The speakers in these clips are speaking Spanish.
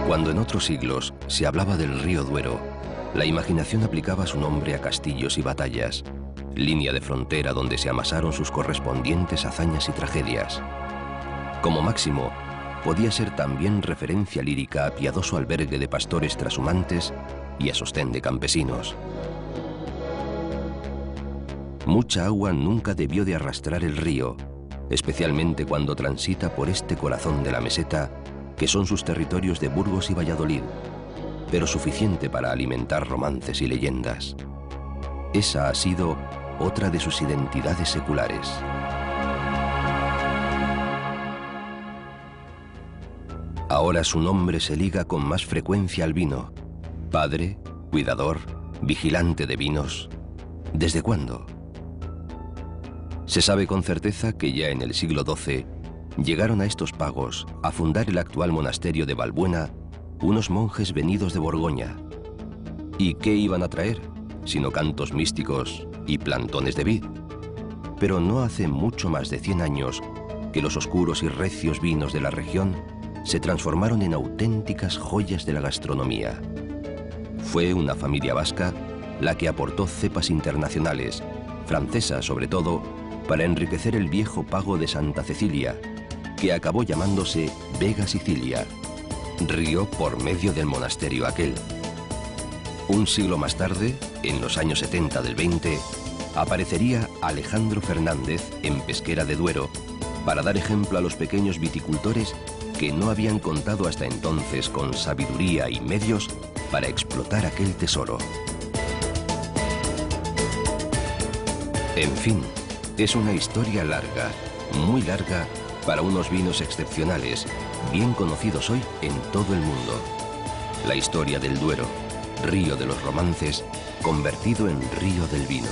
Cuando en otros siglos se hablaba del río Duero, la imaginación aplicaba su nombre a castillos y batallas, línea de frontera donde se amasaron sus correspondientes hazañas y tragedias. Como máximo, podía ser también referencia lírica a piadoso albergue de pastores trashumantes y a sostén de campesinos. Mucha agua nunca debió de arrastrar el río, especialmente cuando transita por este corazón de la meseta, que son sus territorios de Burgos y Valladolid, pero suficiente para alimentar romances y leyendas. Esa ha sido otra de sus identidades seculares. Ahora su nombre se liga con más frecuencia al vino. Padre, cuidador, vigilante de vinos. ¿Desde cuándo? Se sabe con certeza que ya en el siglo XII llegaron a estos pagos a fundar el actual monasterio de Valbuena unos monjes venidos de Borgoña. ¿Y qué iban a traer? Sino cantos místicos y plantones de vid. Pero no hace mucho más de 100 años que los oscuros y recios vinos de la región se transformaron en auténticas joyas de la gastronomía. Fue una familia vasca la que aportó cepas internacionales, francesas sobre todo, para enriquecer el viejo pago de Santa Cecilia, que acabó llamándose Vega Sicilia, río por medio del monasterio aquel. Un siglo más tarde, en los años 70 del 20, aparecería Alejandro Fernández en Pesquera de Duero para dar ejemplo a los pequeños viticultores que no habían contado hasta entonces con sabiduría y medios para explotar aquel tesoro. En fin, es una historia larga, muy larga, para unos vinos excepcionales, bien conocidos hoy en todo el mundo. La historia del Duero, río de los romances, convertido en río del vino.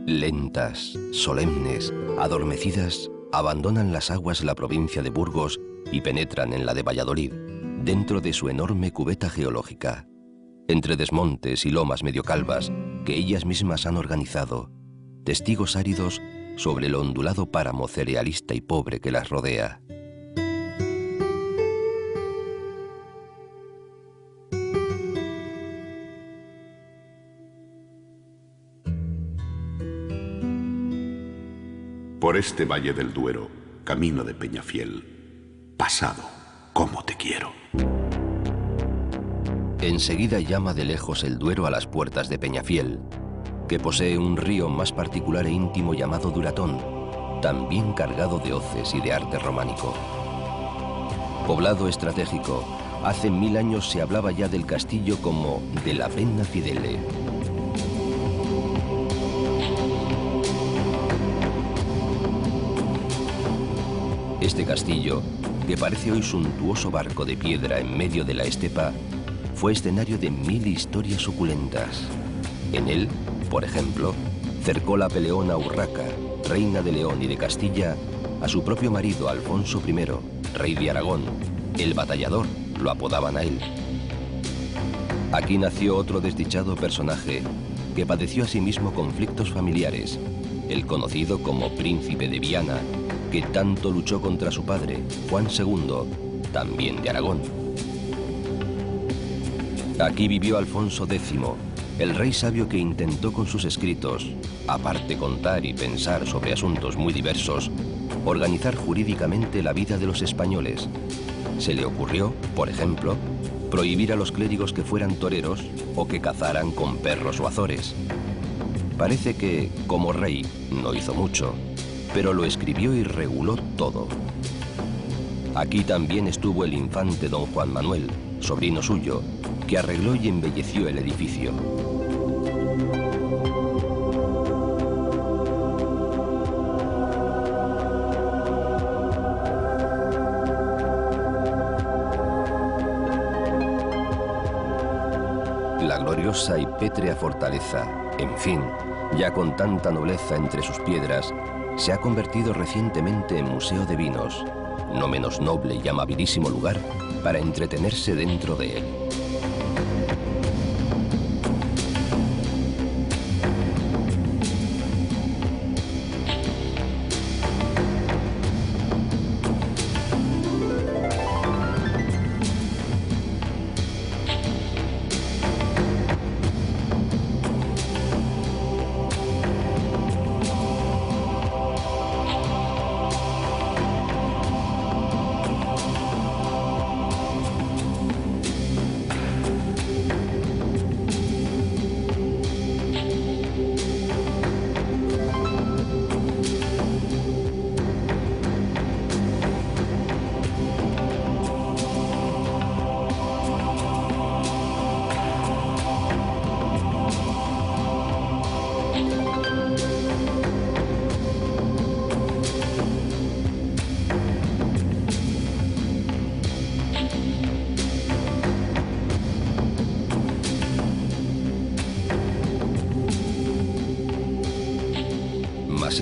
Lentas, solemnes, adormecidas, abandonan las aguas la provincia de Burgos y penetran en la de Valladolid, dentro de su enorme cubeta geológica. Entre desmontes y lomas medio calvas que ellas mismas han organizado, testigos áridos sobre el ondulado páramo cerealista y pobre que las rodea. Por este valle del Duero, camino de Peñafiel, pasado, cómo te quiero. Enseguida llama de lejos el Duero a las puertas de Peñafiel, que posee un río más particular e íntimo llamado Duratón, también cargado de hoces y de arte románico. Poblado estratégico, hace 1000 años se hablaba ya del castillo como de la Penna Fidele. Este castillo, que parece hoy suntuoso barco de piedra en medio de la estepa, fue escenario de 1000 historias suculentas. En él, por ejemplo, cercó la peleona Urraca, reina de León y de Castilla, a su propio marido Alfonso I, rey de Aragón. El batallador, lo apodaban a él. Aquí nació otro desdichado personaje que padeció asimismo conflictos familiares, el conocido como Príncipe de Viana, que tanto luchó contra su padre, Juan II, también de Aragón. Aquí vivió Alfonso X, el rey sabio que intentó con sus escritos, aparte contar y pensar sobre asuntos muy diversos, organizar jurídicamente la vida de los españoles. Se le ocurrió, por ejemplo, prohibir a los clérigos que fueran toreros o que cazaran con perros o azores. Parece que, como rey, no hizo mucho, pero lo escribió y reguló todo. Aquí también estuvo el infante don Juan Manuel, sobrino suyo, que arregló y embelleció el edificio. La gloriosa y pétrea fortaleza, en fin, ya con tanta nobleza entre sus piedras, se ha convertido recientemente en museo de vinos, no menos noble y amabilísimo lugar para entretenerse dentro de él.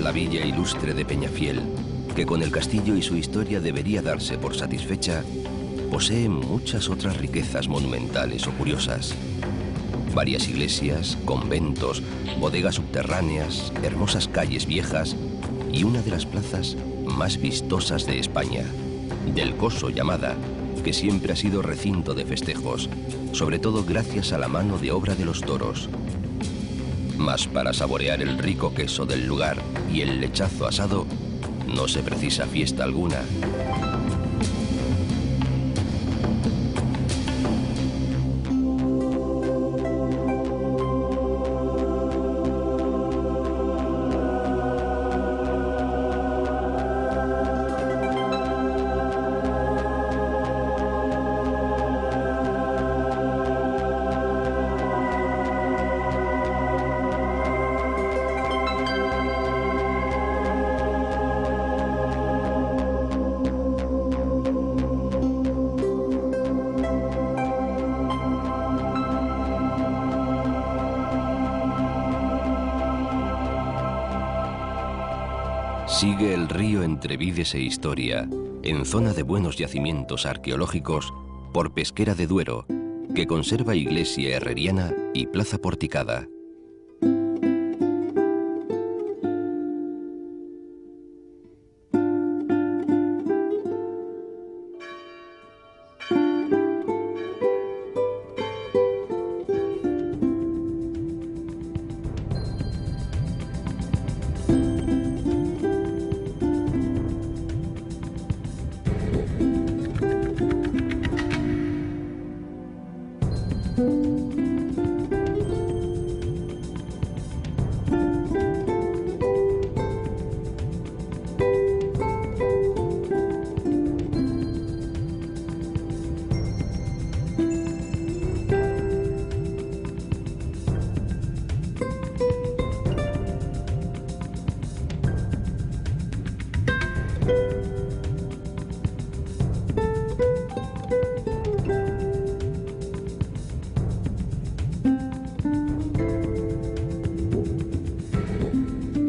La villa ilustre de Peñafiel, que con el castillo y su historia debería darse por satisfecha, posee muchas otras riquezas monumentales o curiosas. Varias iglesias, conventos, bodegas subterráneas, hermosas calles viejas y una de las plazas más vistosas de España, del Coso llamada, que siempre ha sido recinto de festejos, sobre todo gracias a la mano de obra de los toros. Mas para saborear el rico queso del lugar y el lechazo asado, no se precisa fiesta alguna. Sigue el río entre vides e historia, en zona de buenos yacimientos arqueológicos, por Pesquera de Duero, que conserva iglesia herreriana y plaza porticada.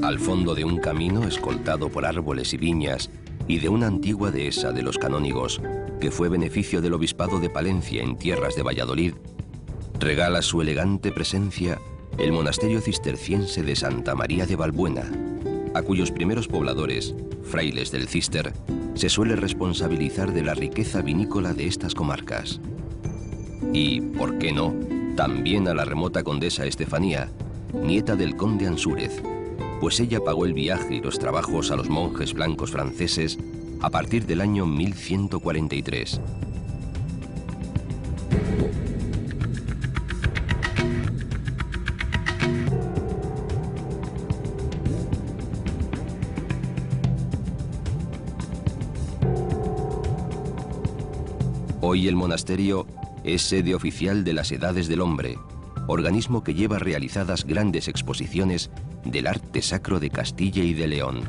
Al fondo de un camino escoltado por árboles y viñas y de una antigua dehesa de los canónigos, que fue beneficio del obispado de Palencia en tierras de Valladolid, regala su elegante presencia el monasterio cisterciense de Santa María de Valbuena, a cuyos primeros pobladores, frailes del Cister, se suele responsabilizar de la riqueza vinícola de estas comarcas. Y, ¿por qué no?, también a la remota condesa Estefanía, nieta del conde Ansúrez, pues ella pagó el viaje y los trabajos a los monjes blancos franceses a partir del año 1143. Hoy el monasterio es sede oficial de las Edades del Hombre, organismo que lleva realizadas grandes exposiciones del arte sacro de Castilla y de León.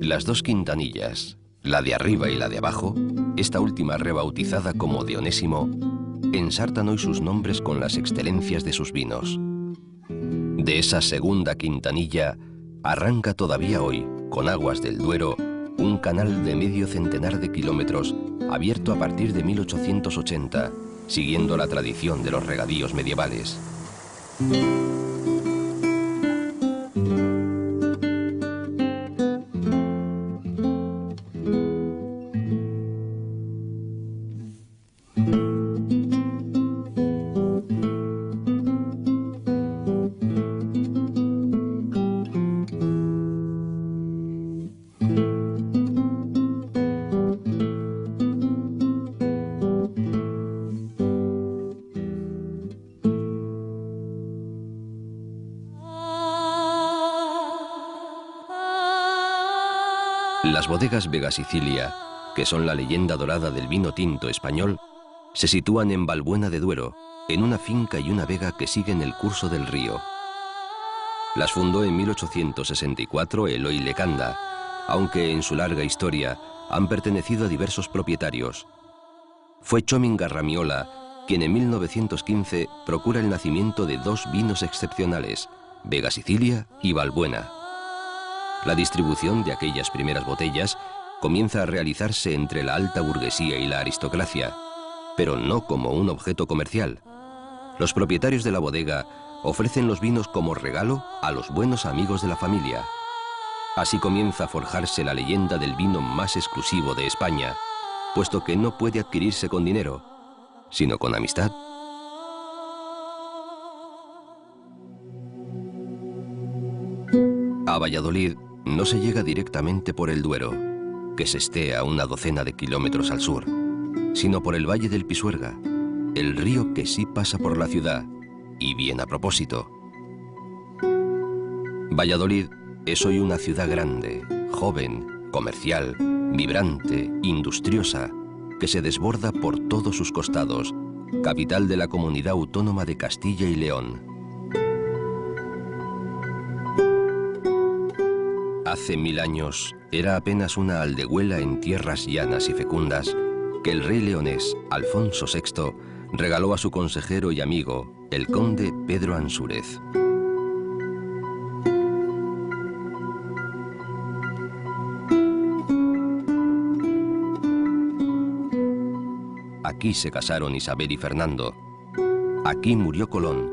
Las dos quintanillas, la de arriba y la de abajo, esta última rebautizada como de Onésimo, ensartan hoy sus nombres con las excelencias de sus vinos. De esa segunda quintanilla arranca todavía hoy, con aguas del Duero, un canal de medio centenar de kilómetros abierto a partir de 1880, siguiendo la tradición de los regadíos medievales. Las bodegas Vega Sicilia, que son la leyenda dorada del vino tinto español, se sitúan en Valbuena de Duero, en una finca y una vega que siguen el curso del río. Las fundó en 1864 Eloy Lecanda, aunque en su larga historia han pertenecido a diversos propietarios. Fue Chomin Garramiola quien en 1915 procura el nacimiento de dos vinos excepcionales, Vega Sicilia y Valbuena. La distribución de aquellas primeras botellas comienza a realizarse entre la alta burguesía y la aristocracia, pero no como un objeto comercial. Los propietarios de la bodega ofrecen los vinos como regalo a los buenos amigos de la familia. Así comienza a forjarse la leyenda del vino más exclusivo de España, puesto que no puede adquirirse con dinero, sino con amistad. A Valladolid no se llega directamente por el Duero, que se esté a una docena de kilómetros al sur, sino por el Valle del Pisuerga, el río que sí pasa por la ciudad, y bien a propósito. Valladolid es hoy una ciudad grande, joven, comercial, vibrante, industriosa, que se desborda por todos sus costados, capital de la comunidad autónoma de Castilla y León. Hace 1000 años era apenas una aldehuela en tierras llanas y fecundas que el rey leonés Alfonso VI regaló a su consejero y amigo, el conde Pedro Ansúrez. Aquí se casaron Isabel y Fernando. Aquí murió Colón,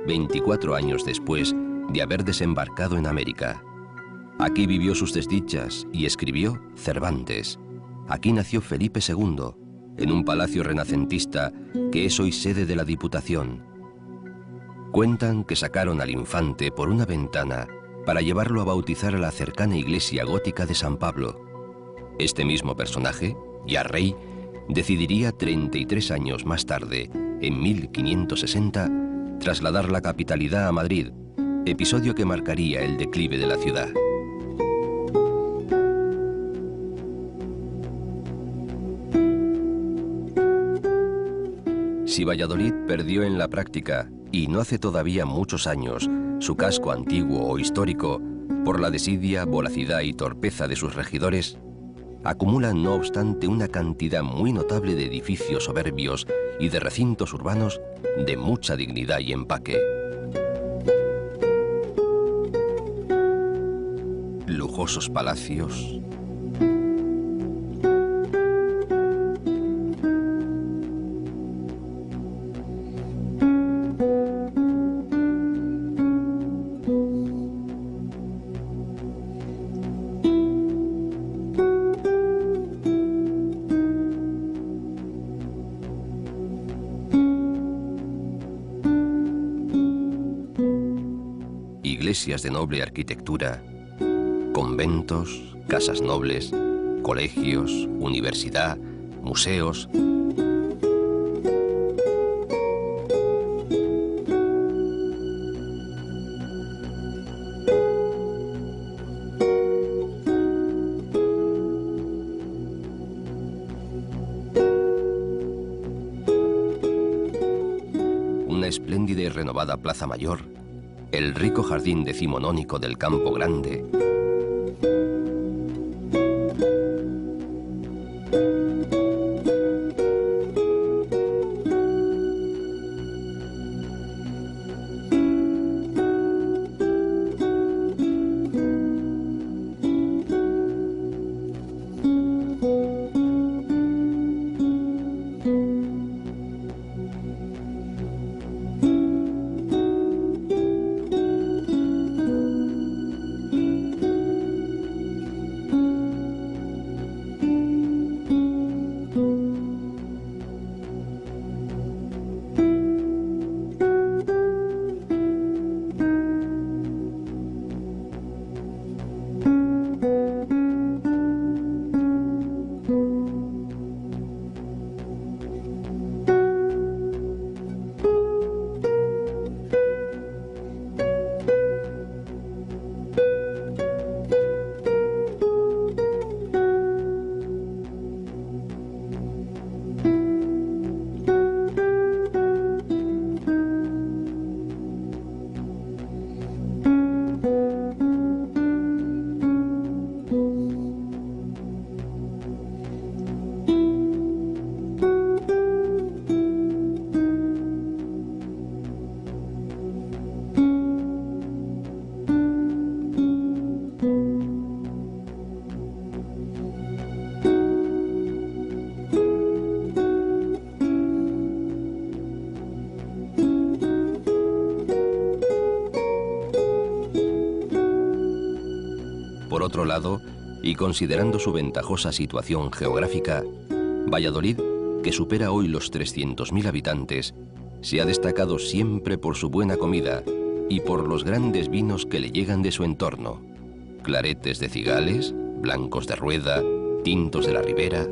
24 años después de haber desembarcado en América. Aquí vivió sus desdichas y escribió Cervantes. Aquí nació Felipe II, en un palacio renacentista que es hoy sede de la Diputación. Cuentan que sacaron al infante por una ventana para llevarlo a bautizar a la cercana iglesia gótica de San Pablo. Este mismo personaje, ya rey, decidiría 33 años más tarde, en 1560, trasladar la capitalidad a Madrid, episodio que marcaría el declive de la ciudad. Si Valladolid perdió en la práctica, y no hace todavía muchos años, su casco antiguo o histórico, por la desidia, voracidad y torpeza de sus regidores, acumula no obstante una cantidad muy notable de edificios soberbios y de recintos urbanos de mucha dignidad y empaque. Lujosos palacios, iglesias de noble arquitectura, conventos, casas nobles, colegios, universidad, museos. Una espléndida y renovada plaza mayor, el rico jardín decimonónico del Campo Grande, Por otro lado, y considerando su ventajosa situación geográfica, Valladolid, que supera hoy los 300.000 habitantes, se ha destacado siempre por su buena comida y por los grandes vinos que le llegan de su entorno: claretes de Cigales, blancos de Rueda, tintos de la Ribera.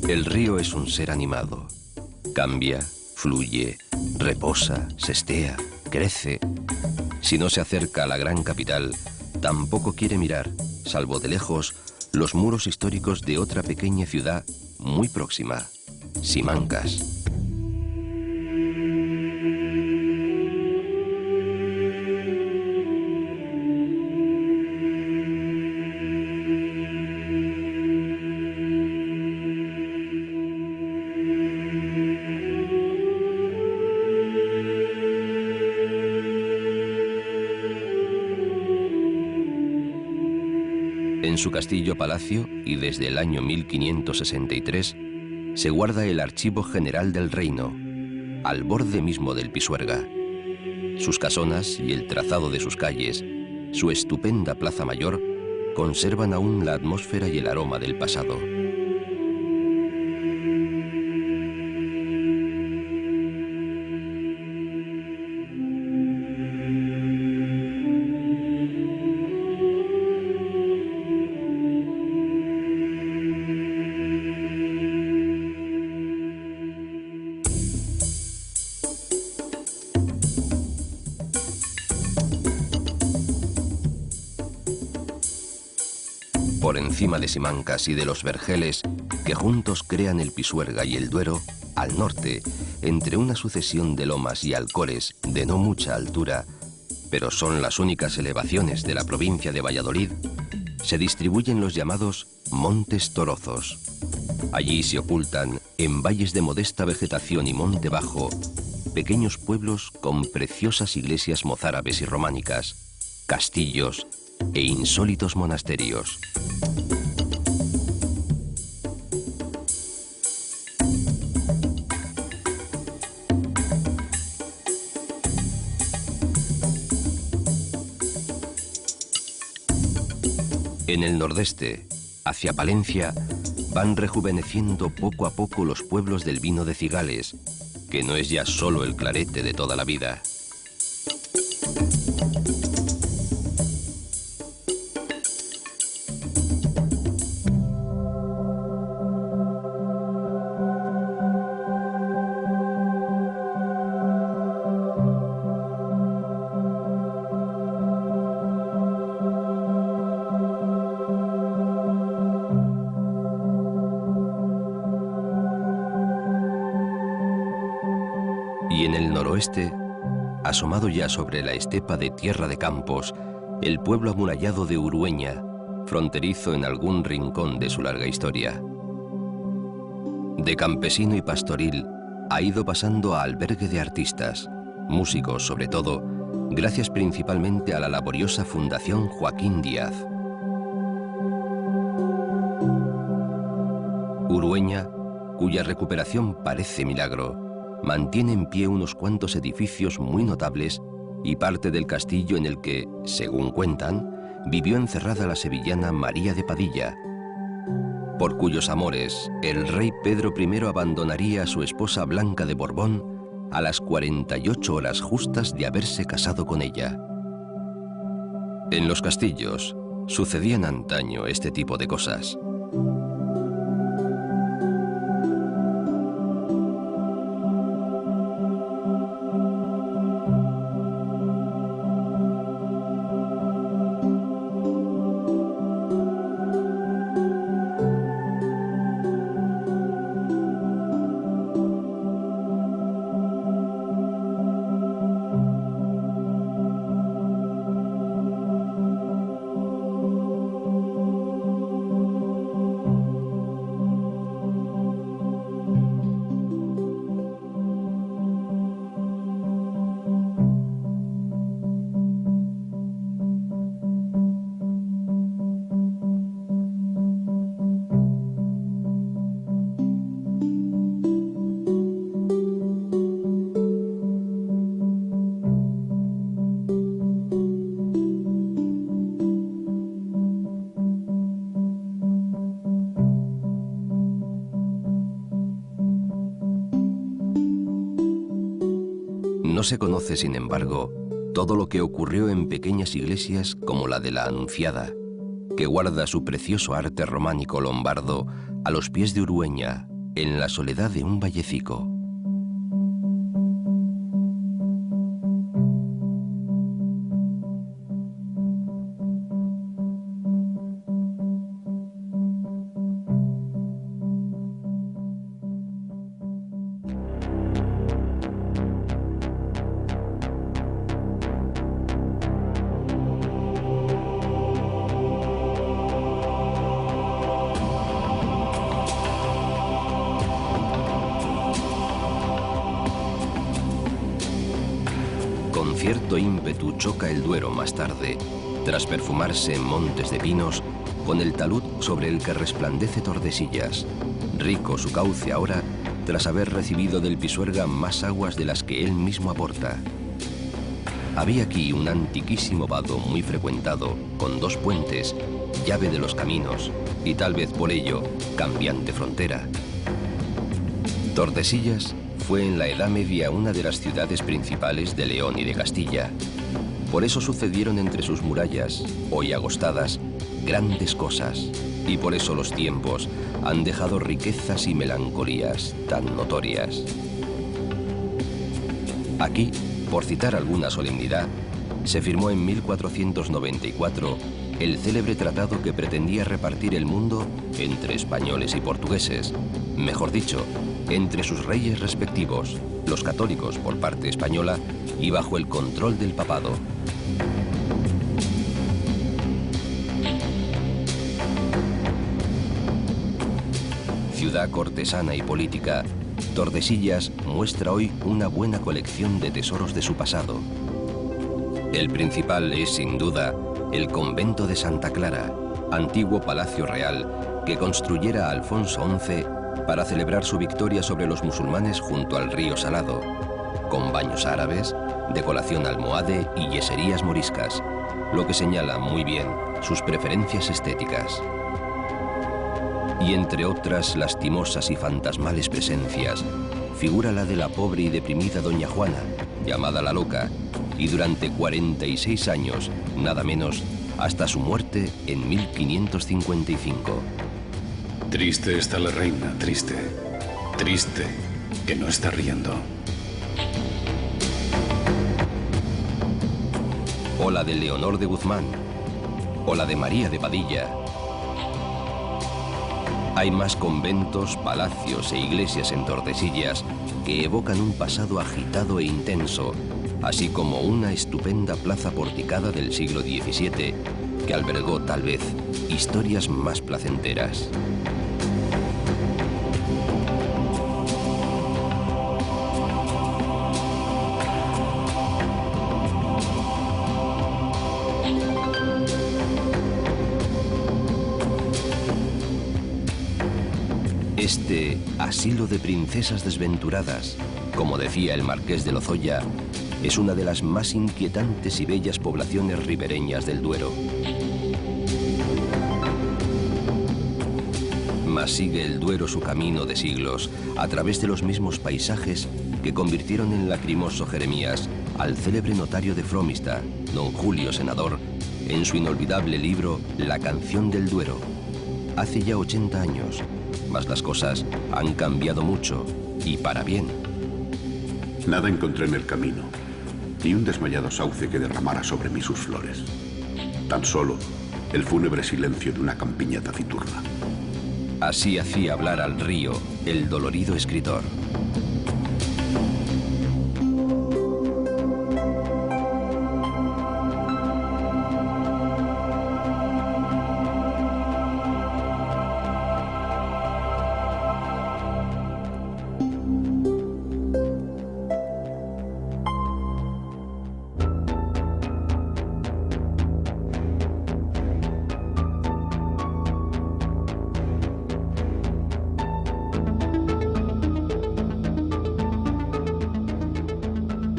El río es un ser animado. Cambia, fluye, reposa, sestea, crece. Si no se acerca a la gran capital, tampoco quiere mirar, salvo de lejos, los muros históricos de otra pequeña ciudad muy próxima, Simancas. En su castillo-palacio, y desde el año 1563, se guarda el Archivo General del Reino, al borde mismo del Pisuerga. Sus casonas y el trazado de sus calles, su estupenda plaza mayor, conservan aún la atmósfera y el aroma del pasado. Por encima de Simancas y de los Vergeles, que juntos crean el Pisuerga y el Duero, al norte, entre una sucesión de lomas y alcores de no mucha altura, pero son las únicas elevaciones de la provincia de Valladolid, se distribuyen los llamados Montes Torozos. Allí se ocultan, en valles de modesta vegetación y monte bajo, pequeños pueblos con preciosas iglesias mozárabes y románicas, castillos e insólitos monasterios. En el nordeste, hacia Palencia, van rejuveneciendo poco a poco los pueblos del vino de Cigales, que no es ya solo el clarete de toda la vida. Y en el noroeste, asomado ya sobre la estepa de Tierra de Campos, el pueblo amurallado de Urueña, fronterizo en algún rincón de su larga historia. De campesino y pastoril ha ido pasando a albergue de artistas, músicos sobre todo, gracias principalmente a la laboriosa Fundación Joaquín Díaz. Urueña, cuya recuperación parece milagro, mantiene en pie unos cuantos edificios muy notables y parte del castillo en el que, según cuentan, vivió encerrada la sevillana María de Padilla, por cuyos amores el rey Pedro I abandonaría a su esposa Blanca de Borbón a las 48 horas justas de haberse casado con ella. En los castillos sucedían antaño este tipo de cosas. No se conoce, sin embargo, todo lo que ocurrió en pequeñas iglesias como la de la Anunciada, que guarda su precioso arte románico lombardo a los pies de Urueña, en la soledad de un vallecico. Con cierto ímpetu choca el Duero más tarde, tras perfumarse en montes de pinos, con el talud sobre el que resplandece Tordesillas, rico su cauce ahora, tras haber recibido del Pisuerga más aguas de las que él mismo aporta. Había aquí un antiquísimo vado muy frecuentado, con 2 puentes, llave de los caminos, y tal vez por ello, cambiante frontera. Tordesillas fue en la Edad Media una de las ciudades principales de León y de Castilla. Por eso sucedieron entre sus murallas, hoy agostadas, grandes cosas, y por eso los tiempos han dejado riquezas y melancolías tan notorias. Aquí, por citar alguna solemnidad, se firmó en 1494 el célebre tratado que pretendía repartir el mundo entre españoles y portugueses, mejor dicho, entre sus reyes respectivos, los católicos por parte española y bajo el control del papado. Ciudad cortesana y política, Tordesillas muestra hoy una buena colección de tesoros de su pasado. El principal es, sin duda, el convento de Santa Clara, antiguo palacio real que construyera Alfonso XI para celebrar su victoria sobre los musulmanes junto al río Salado, con baños árabes, decoración almohade y yeserías moriscas, lo que señala muy bien sus preferencias estéticas. Y entre otras lastimosas y fantasmales presencias, figura la de la pobre y deprimida doña Juana, llamada la Loca, y durante 46 años, nada menos, hasta su muerte en 1555. Triste está la reina, triste, triste, que no está riendo. O la de Leonor de Guzmán, o la de María de Padilla. Hay más conventos, palacios e iglesias en Tordesillas que evocan un pasado agitado e intenso, así como una estupenda plaza porticada del siglo XVII que albergó tal vez historias más placenteras. Este asilo de princesas desventuradas, como decía el marqués de Lozoya, es una de las más inquietantes y bellas poblaciones ribereñas del Duero. Mas sigue el Duero su camino de siglos a través de los mismos paisajes que convirtieron en lacrimoso Jeremías al célebre notario de Fromista, don Julio Senador, en su inolvidable libro La canción del Duero. Hace ya 80 años, mas las cosas han cambiado mucho y para bien. Nada encontré en el camino, ni un desmayado sauce que derramara sobre mí sus flores. Tan solo el fúnebre silencio de una campiña taciturna. Así hacía hablar al río el dolorido escritor.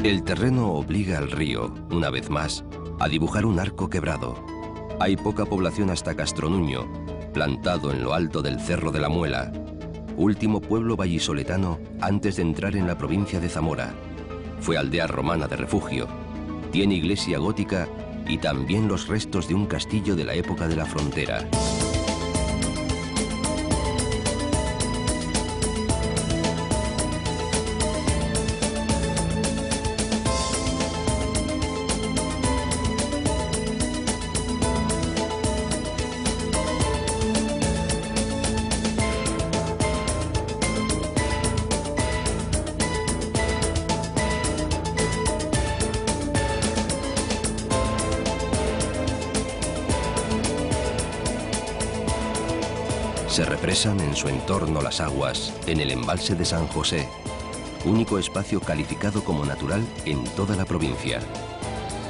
El terreno obliga al río, una vez más, a dibujar un arco quebrado. Hay poca población hasta Castronuño, plantado en lo alto del Cerro de la Muela, último pueblo vallisoletano antes de entrar en la provincia de Zamora. Fue aldea romana de refugio, tiene iglesia gótica y también los restos de un castillo de la época de la frontera. Se represan en su entorno las aguas en el embalse de San José, único espacio calificado como natural en toda la provincia.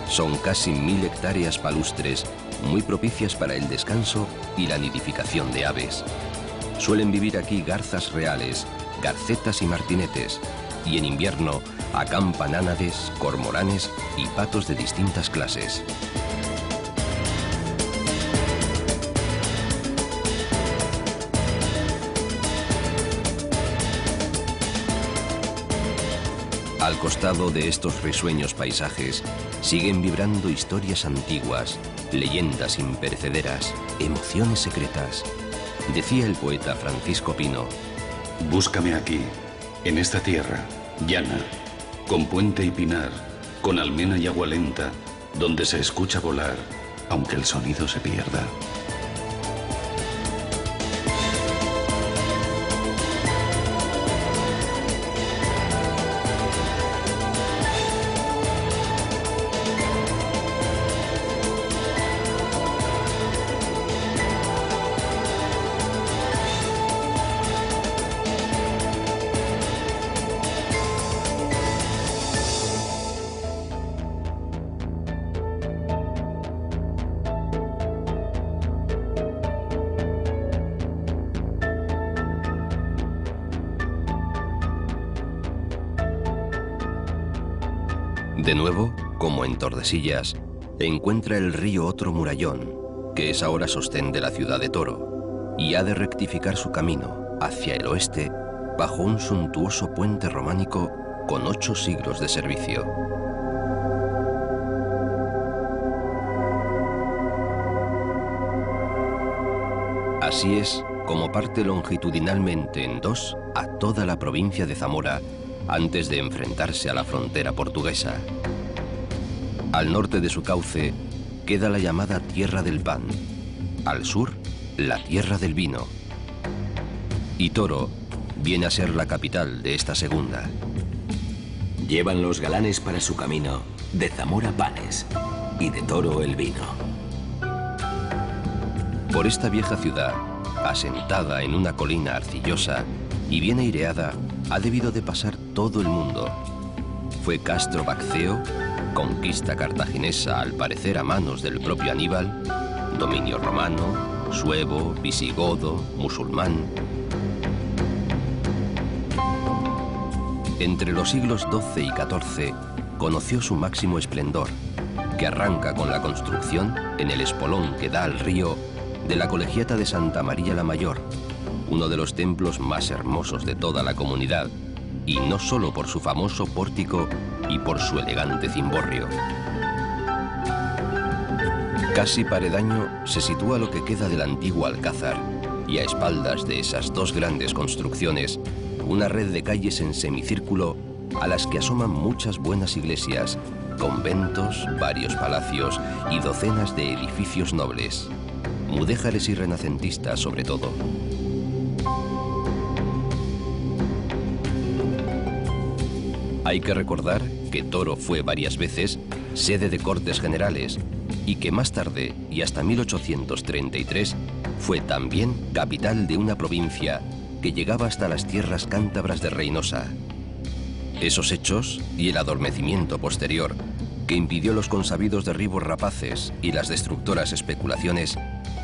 Son casi 1000 hectáreas palustres, muy propicias para el descanso y la nidificación de aves. Suelen vivir aquí garzas reales, garcetas y martinetes, y en invierno Acampan ánades, cormoranes y patos de distintas clases. Al costado de estos risueños paisajes siguen vibrando historias antiguas, leyendas imperecederas, emociones secretas. Decía el poeta Francisco Pino: búscame aquí, en esta tierra, llana, con puente y pinar, con almena y agua lenta, donde se escucha volar, aunque el sonido se pierda. De nuevo, como en Tordesillas, encuentra el río otro murallón, que es ahora sostén de la ciudad de Toro, y ha de rectificar su camino hacia el oeste bajo un suntuoso puente románico con 8 siglos de servicio. Así es como parte longitudinalmente en 2 a toda la provincia de Zamora antes de enfrentarse a la frontera portuguesa. Al norte de su cauce queda la llamada Tierra del Pan, al sur la Tierra del Vino. Y Toro viene a ser la capital de esta segunda. Llevan los galanes para su camino de Zamora panes y de Toro el vino. Por esta vieja ciudad, asentada en una colina arcillosa y bien aireada, ha debido de pasar todo el mundo. Fue Castro Baccio, conquista cartaginesa al parecer a manos del propio Aníbal, dominio romano, suevo, visigodo, musulmán. Entre los siglos XII y XIV conoció su máximo esplendor, que arranca con la construcción, en el espolón que da al río, de la Colegiata de Santa María la Mayor, uno de los templos más hermosos de toda la comunidad, y no solo por su famoso pórtico y por su elegante cimborrio. Casi paredaño se sitúa lo que queda del antiguo alcázar, y a espaldas de esas 2 grandes construcciones, una red de calles en semicírculo a las que asoman muchas buenas iglesias, conventos, varios palacios y docenas de edificios nobles, mudéjares y renacentistas sobre todo. Hay que recordar que Toro fue varias veces sede de Cortes Generales y que más tarde, y hasta 1833, fue también capital de una provincia que llegaba hasta las tierras cántabras de Reynosa. Esos hechos y el adormecimiento posterior, que impidió los consabidos derribos rapaces y las destructoras especulaciones,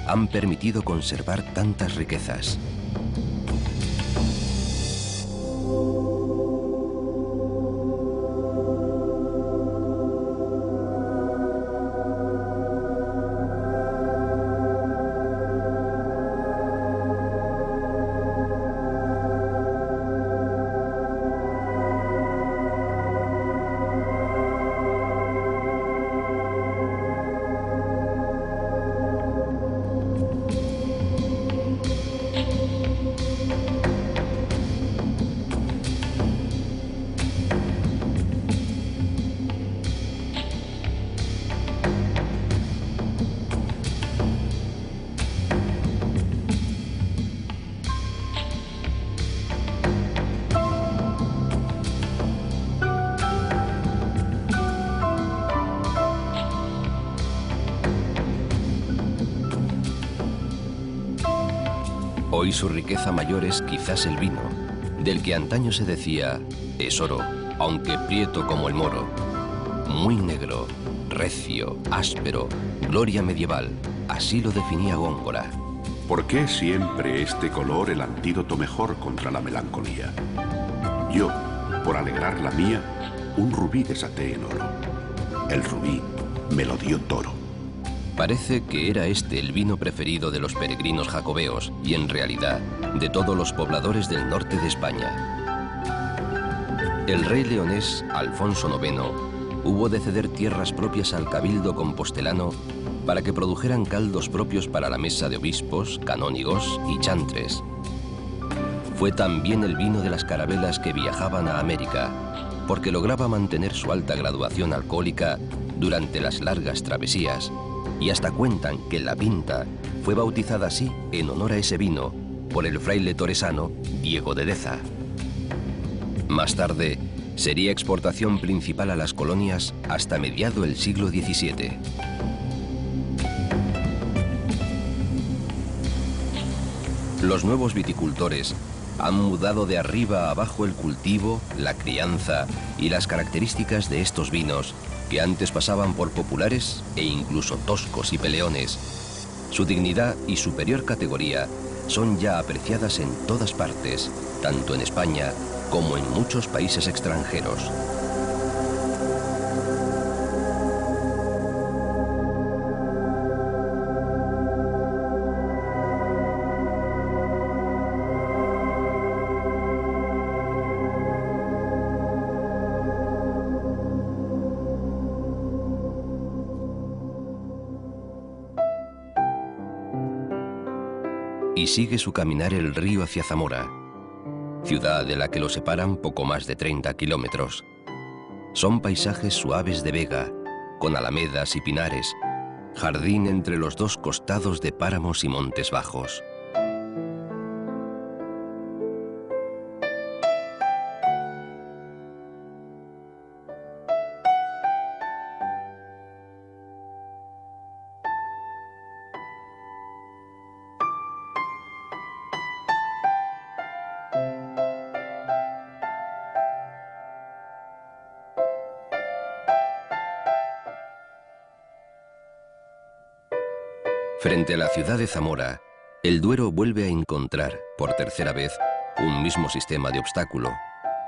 han permitido conservar tantas riquezas. Hoy su riqueza mayor es quizás el vino, del que antaño se decía, es oro, aunque prieto como el moro. Muy negro, recio, áspero, gloria medieval, así lo definía Góngora. ¿Por qué siempre este color el antídoto mejor contra la melancolía? Yo, Por alegrar la mía, un rubí desaté en oro. El rubí me lo dio Toro. Parece que era este el vino preferido de los peregrinos jacobeos y, en realidad, de todos los pobladores del norte de España. El rey leonés Alfonso IX hubo de ceder tierras propias al cabildo compostelano para que produjeran caldos propios para la mesa de obispos, canónigos y chantres. Fue también el vino de las carabelas que viajaban a América, porque lograba mantener su alta graduación alcohólica durante las largas travesías, y hasta cuentan que la Pinta fue bautizada así en honor a ese vino por el fraile toresano Diego de Deza. Más tarde, sería exportación principal a las colonias hasta mediado el siglo XVII. Los nuevos viticultores han mudado de arriba a abajo el cultivo, la crianza y las características de estos vinos que antes pasaban por populares e incluso toscos y peleones. Su dignidad y superior categoría son ya apreciadas en todas partes, tanto en España como en muchos países extranjeros. Y sigue su caminar el río hacia Zamora, ciudad de la que lo separan poco más de 30 kilómetros. Son paisajes suaves de vega, con alamedas y pinares, jardín entre los dos costados de páramos y montes bajos. Frente a la ciudad de Zamora, el Duero vuelve a encontrar, por tercera vez, un mismo sistema de obstáculo.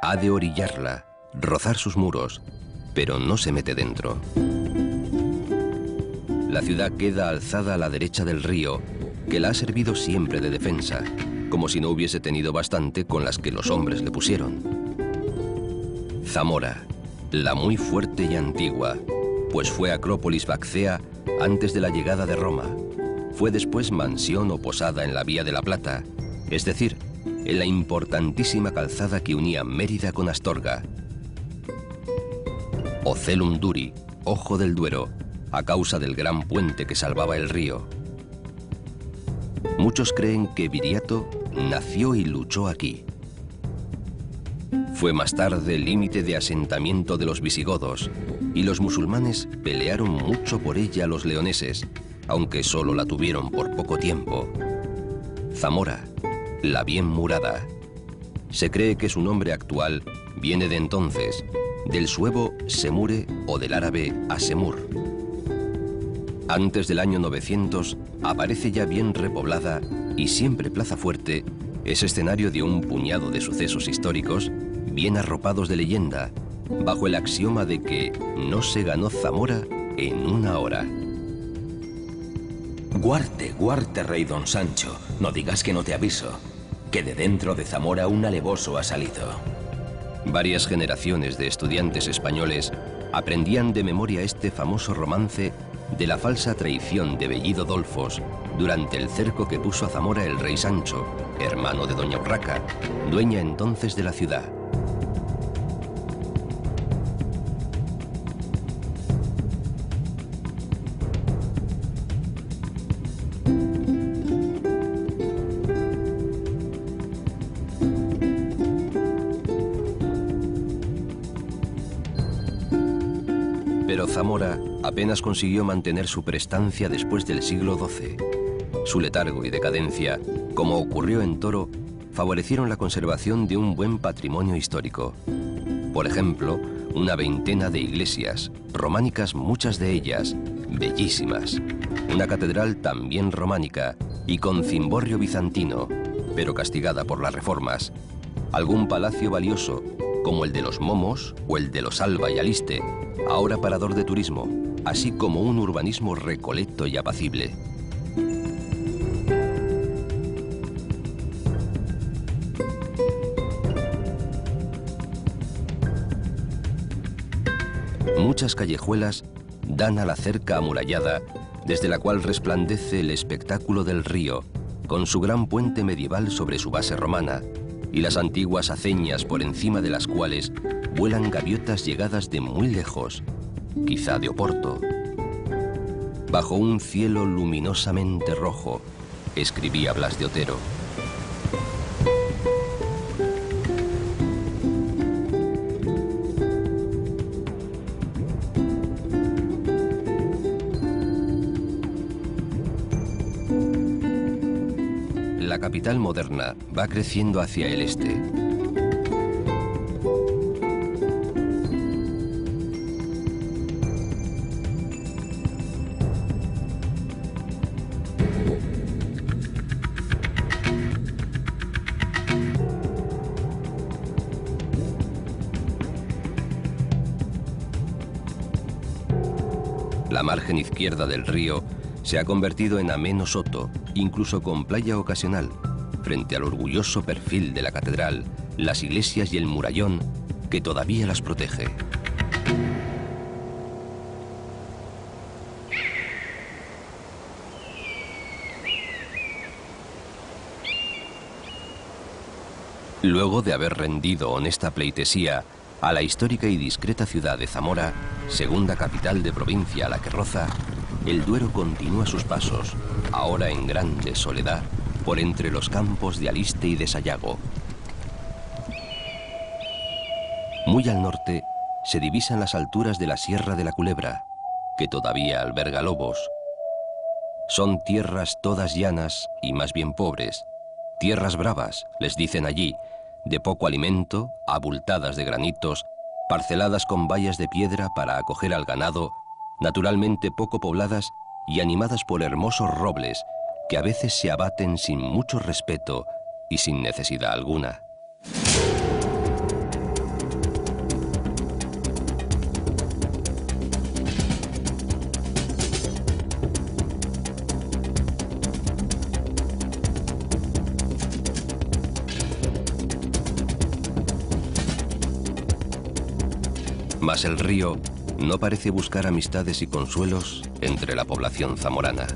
Ha de orillarla, rozar sus muros, pero no se mete dentro. La ciudad queda alzada a la derecha del río, que la ha servido siempre de defensa, como si no hubiese tenido bastante con las que los hombres le pusieron. Zamora, la muy fuerte y antigua, pues fue acrópolis vaccea antes de la llegada de Roma. Fue después mansión o posada en la Vía de la Plata, es decir, en la importantísima calzada que unía Mérida con Astorga. Ocelum Duri, ojo del Duero, a causa del gran puente que salvaba el río. Muchos creen que Viriato nació y luchó aquí. Fue más tarde límite de asentamiento de los visigodos, y los musulmanes pelearon mucho por ella los leoneses, aunque solo la tuvieron por poco tiempo. Zamora, la bien murada. Se cree que su nombre actual viene de entonces, del suevo semure o del árabe asemur. Antes del año 900 aparece ya bien repoblada y siempre Plaza Fuerte es escenario de un puñado de sucesos históricos bien arropados de leyenda, bajo el axioma de que no se ganó Zamora en una hora. Guarte, guarte, rey don Sancho, no digas que no te aviso, que de dentro de Zamora un alevoso ha salido. Varias generaciones de estudiantes españoles aprendían de memoria este famoso romance de la falsa traición de Bellido Dolfos durante el cerco que puso a Zamora el rey Sancho, hermano de doña Urraca, dueña entonces de la ciudad. Pero Zamora apenas consiguió mantener su prestancia después del siglo XII. Su letargo y decadencia, como ocurrió en Toro, favorecieron la conservación de un buen patrimonio histórico. Por ejemplo, una veintena de iglesias, románicas muchas de ellas, bellísimas. Una catedral también románica y con cimborrio bizantino, pero castigada por las reformas. Algún palacio valioso, como el de los Momos o el de los Alba y Aliste, ahora parador de turismo, así como un urbanismo recoleto y apacible. Muchas callejuelas dan a la cerca amurallada, desde la cual resplandece el espectáculo del río, con su gran puente medieval sobre su base romana, y las antiguas aceñas por encima de las cuales vuelan gaviotas llegadas de muy lejos, quizá de Oporto. Bajo un cielo luminosamente rojo, escribía Blas de Otero. La capital moderna va creciendo hacia el este. La margen izquierda del río se ha convertido en ameno soto, incluso con playa ocasional, frente al orgulloso perfil de la catedral, las iglesias y el murallón que todavía las protege. Luego de haber rendido honesta pleitesía a la histórica y discreta ciudad de Zamora, segunda capital de provincia a la que roza, el Duero continúa sus pasos, ahora en grande soledad, por entre los campos de Aliste y de Sayago. Muy al norte se divisan las alturas de la Sierra de la Culebra, que todavía alberga lobos. Son tierras todas llanas y más bien pobres, tierras bravas, les dicen allí, de poco alimento, abultadas de granitos, parceladas con vallas de piedra para acoger al ganado, naturalmente poco pobladas y animadas por hermosos robles que a veces se abaten sin mucho respeto y sin necesidad alguna. Mas el río no parece buscar amistades y consuelos entre la población zamorana.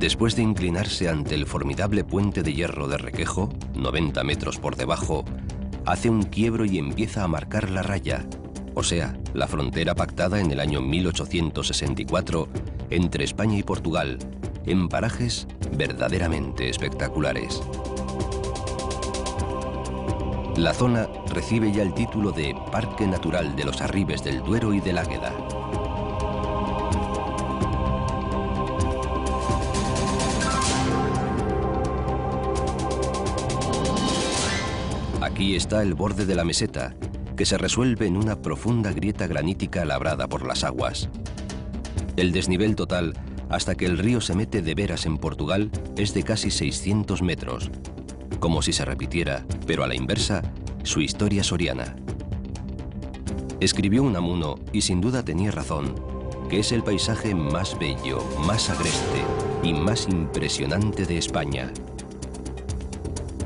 Después de inclinarse ante el formidable puente de hierro de Requejo, 90 metros por debajo, hace un quiebro y empieza a marcar la raya, o sea, la frontera pactada en el año 1864 entre España y Portugal, en parajes verdaderamente espectaculares. La zona recibe ya el título de Parque Natural de los Arribes del Duero y del Águeda. Aquí está el borde de la meseta, que se resuelve en una profunda grieta granítica labrada por las aguas. El desnivel total, hasta que el río se mete de veras en Portugal, es de casi 600 metros, como si se repitiera, pero a la inversa, su historia soriana. Escribió Unamuno, y sin duda tenía razón, que es el paisaje más bello, más agreste, y más impresionante de España.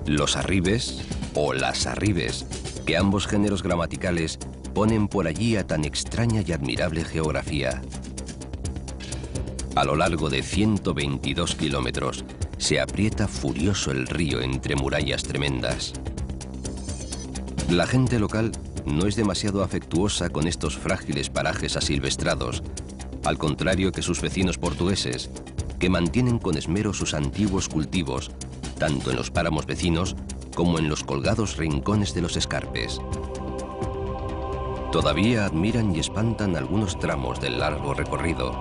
Los arribes, o las arribes, que ambos géneros gramaticales ponen por allí a tan extraña y admirable geografía. A lo largo de 122 kilómetros se aprieta furioso el río entre murallas tremendas. La gente local no es demasiado afectuosa con estos frágiles parajes asilvestrados, al contrario que sus vecinos portugueses, que mantienen con esmero sus antiguos cultivos, tanto en los páramos vecinos como en los colgados rincones de los escarpes. Todavía admiran y espantan algunos tramos del largo recorrido,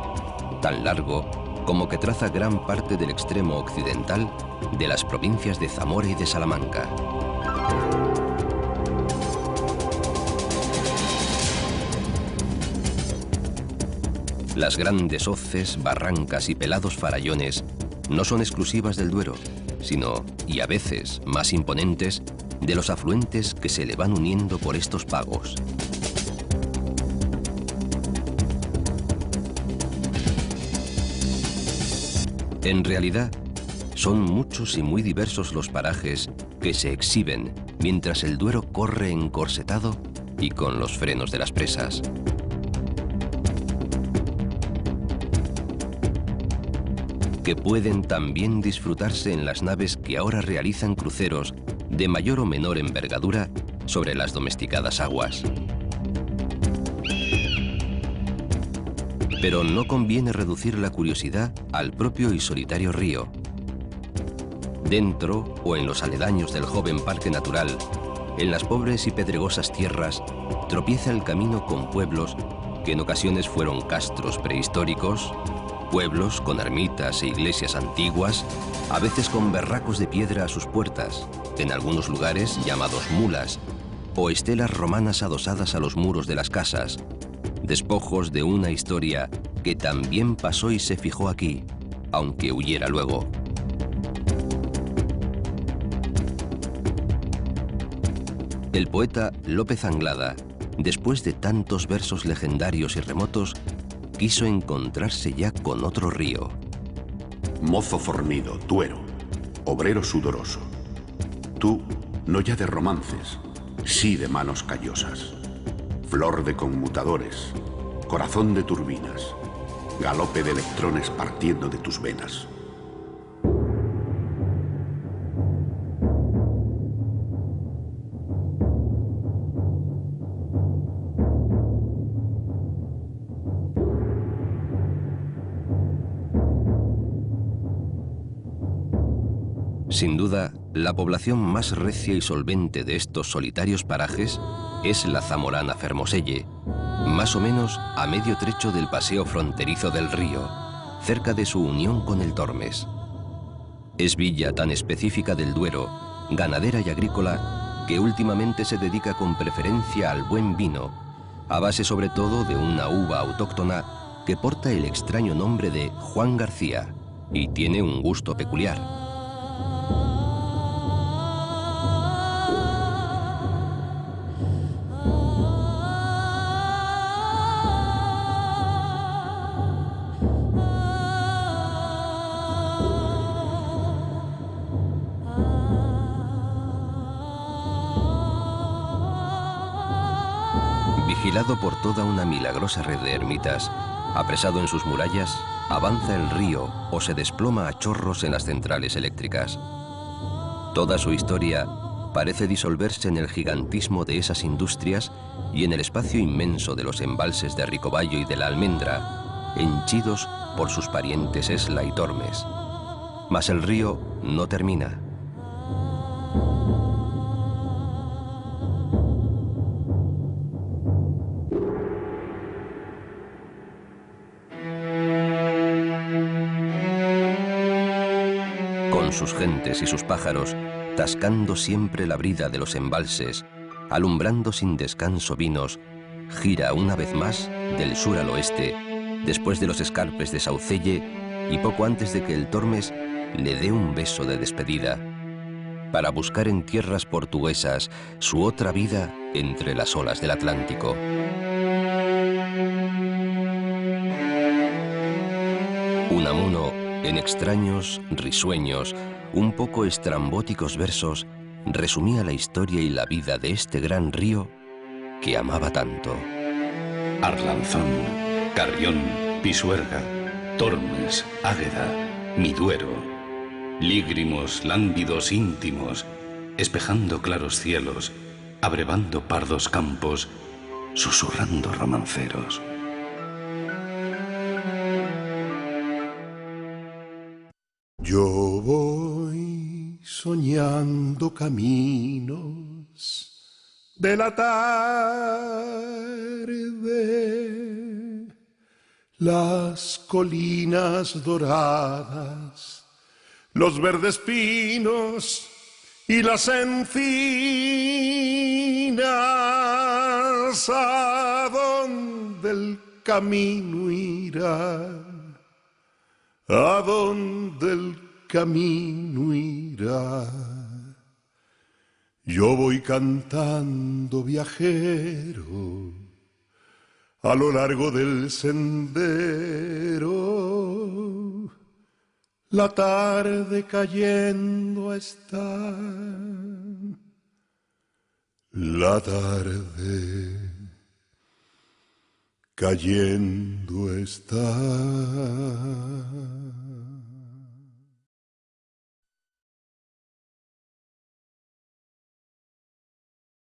tan largo como que traza gran parte del extremo occidental de las provincias de Zamora y de Salamanca. Las grandes hoces, barrancas y pelados farallones no son exclusivas del Duero, sino, y a veces más imponentes, de los afluentes que se le van uniendo por estos pagos. En realidad, son muchos y muy diversos los parajes que se exhiben mientras el Duero corre encorsetado y con los frenos de las presas. Que pueden también disfrutarse en las naves que ahora realizan cruceros de mayor o menor envergadura sobre las domesticadas aguas. Pero no conviene reducir la curiosidad al propio y solitario río. Dentro o en los aledaños del joven parque natural, en las pobres y pedregosas tierras, tropieza el camino con pueblos que en ocasiones fueron castros prehistóricos, pueblos con ermitas e iglesias antiguas, a veces con berracos de piedra a sus puertas, en algunos lugares llamados mulas, o estelas romanas adosadas a los muros de las casas, despojos de una historia que también pasó y se fijó aquí, aunque huyera luego. El poeta López Anglada, después de tantos versos legendarios y remotos, quiso encontrarse ya con otro río. Mozo fornido, Duero, obrero sudoroso. Tú, no ya de romances, sí de manos callosas. Flor de conmutadores, corazón de turbinas, galope de electrones partiendo de tus venas. Sin duda, la población más recia y solvente de estos solitarios parajes es la zamorana Fermoselle, más o menos a medio trecho del paseo fronterizo del río, cerca de su unión con el Tormes. Es villa tan específica del Duero, ganadera y agrícola, que últimamente se dedica con preferencia al buen vino, a base sobre todo de una uva autóctona que porta el extraño nombre de Juan García y tiene un gusto peculiar. Vigilado por toda una milagrosa red de ermitas, apresado en sus murallas, avanza el río o se desploma a chorros en las centrales eléctricas. Toda su historia parece disolverse en el gigantismo de esas industrias y en el espacio inmenso de los embalses de Ricoballo y de la Almendra, henchidos por sus parientes Esla y Tormes. Mas el río no termina. Con sus gentes y sus pájaros, tascando siempre la brida de los embalses, alumbrando sin descanso vinos, gira una vez más del sur al oeste, después de los escarpes de Saucelle y poco antes de que el Tormes le dé un beso de despedida, para buscar en tierras portuguesas su otra vida entre las olas del Atlántico. Unamuno, En extraños, risueños, un poco estrambóticos versos, resumía la historia y la vida de este gran río que amaba tanto. Arlanzón, Carrión, Pisuerga, Tormes, Águeda, Miduero, lígrimos, lánguidos, íntimos, espejando claros cielos, abrevando pardos campos, susurrando romanceros. Yo voy soñando caminos de la tarde, las colinas doradas, los verdes pinos y las encinas, ¿a dónde el camino irá? ¿A dónde el camino irá? Yo voy cantando viajero a lo largo del sendero, la tarde cayendo está, la tarde cayendo está.